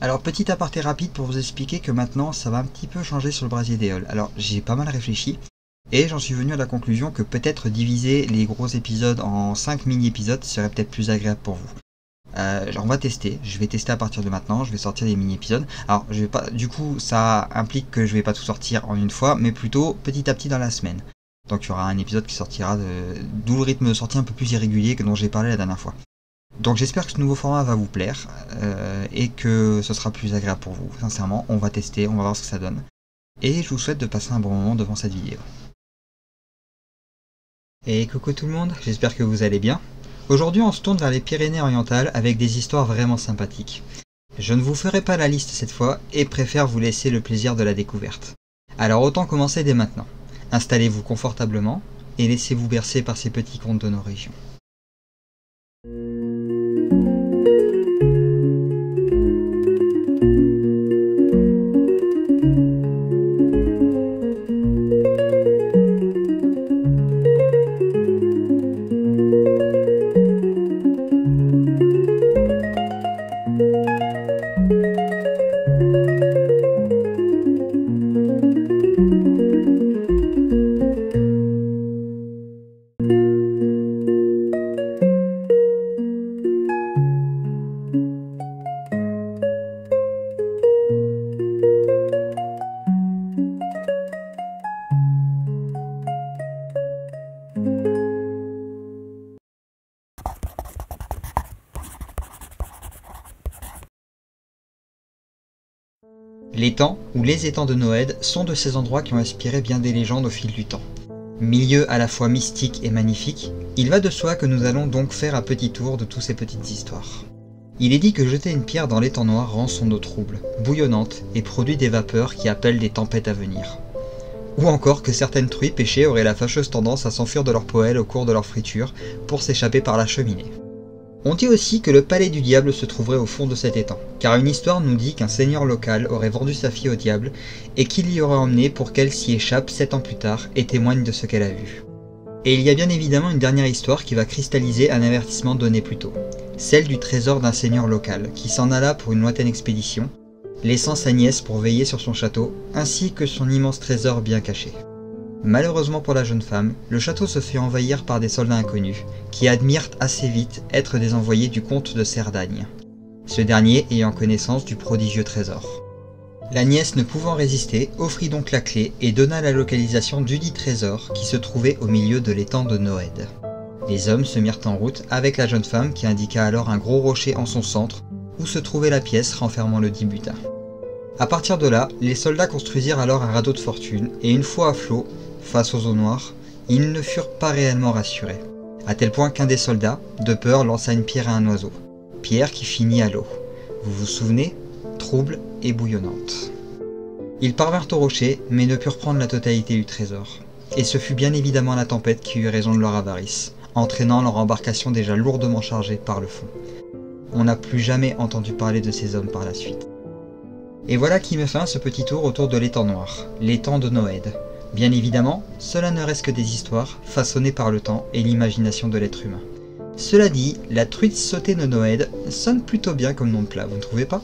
Alors petit aparté rapide pour vous expliquer que maintenant ça va un petit peu changer sur le brasier d'Éole. Alors j'ai pas mal réfléchi et j'en suis venu à la conclusion que peut-être diviser les gros épisodes en 5 mini-épisodes serait peut-être plus agréable pour vous. On va tester, je vais tester à partir de maintenant, je vais sortir des mini-épisodes. Alors je vais pas, du coup ça implique que je vais pas tout sortir en une fois, mais plutôt petit à petit dans la semaine. Donc il y aura un épisode qui sortira, d'où le rythme de sortie un peu plus irrégulier que dont j'ai parlé la dernière fois. Donc j'espère que ce nouveau format va vous plaire et que ce sera plus agréable pour vous. Sincèrement, on va tester, on va voir ce que ça donne. Et je vous souhaite de passer un bon moment devant cette vidéo. Et coucou tout le monde, j'espère que vous allez bien. Aujourd'hui on se tourne vers les Pyrénées-Orientales avec des histoires vraiment sympathiques. Je ne vous ferai pas la liste cette fois et préfère vous laisser le plaisir de la découverte. Alors autant commencer dès maintenant. Installez-vous confortablement et laissez-vous bercer par ces petits contes de nos régions. L'étang, ou les étangs de Noëd, sont de ces endroits qui ont inspiré bien des légendes au fil du temps. Milieu à la fois mystique et magnifique, il va de soi que nous allons donc faire un petit tour de toutes ces petites histoires. Il est dit que jeter une pierre dans l'étang noir rend son eau trouble, bouillonnante et produit des vapeurs qui appellent des tempêtes à venir. Ou encore que certaines truies pêchées auraient la fâcheuse tendance à s'enfuir de leur poêle au cours de leur friture pour s'échapper par la cheminée. On dit aussi que le palais du diable se trouverait au fond de cet étang, car une histoire nous dit qu'un seigneur local aurait vendu sa fille au diable et qu'il l'y aurait emmenée pour qu'elle s'y échappe 7 ans plus tard et témoigne de ce qu'elle a vu. Et il y a bien évidemment une dernière histoire qui va cristalliser un avertissement donné plus tôt, celle du trésor d'un seigneur local qui s'en alla pour une lointaine expédition, laissant sa nièce pour veiller sur son château, ainsi que son immense trésor bien caché. Malheureusement pour la jeune femme, le château se fait envahir par des soldats inconnus, qui admirent assez vite être des envoyés du comte de Cerdagne, ce dernier ayant connaissance du prodigieux trésor. La nièce ne pouvant résister, offrit donc la clé et donna la localisation dudit trésor qui se trouvait au milieu de l'étang de Noëd. Les hommes se mirent en route avec la jeune femme qui indiqua alors un gros rocher en son centre, où se trouvait la pièce renfermant le dit butin. A partir de là, les soldats construisirent alors un radeau de fortune, et une fois à flot, face aux eaux noires, ils ne furent pas réellement rassurés, à tel point qu'un des soldats, de peur, lança une pierre à un oiseau, pierre qui finit à l'eau. Vous vous souvenez? Trouble et bouillonnante. Ils parvinrent au rocher, mais ne purent prendre la totalité du trésor, et ce fut bien évidemment la tempête qui eut raison de leur avarice, entraînant leur embarcation déjà lourdement chargée par le fond. On n'a plus jamais entendu parler de ces hommes par la suite. Et voilà qui met fin à ce petit tour autour de l'étang noir, l'étang de Noëd. Bien évidemment, cela ne reste que des histoires façonnées par le temps et l'imagination de l'être humain. Cela dit, la truite sautée de Noëd sonne plutôt bien comme nom de plat, vous ne trouvez pas ?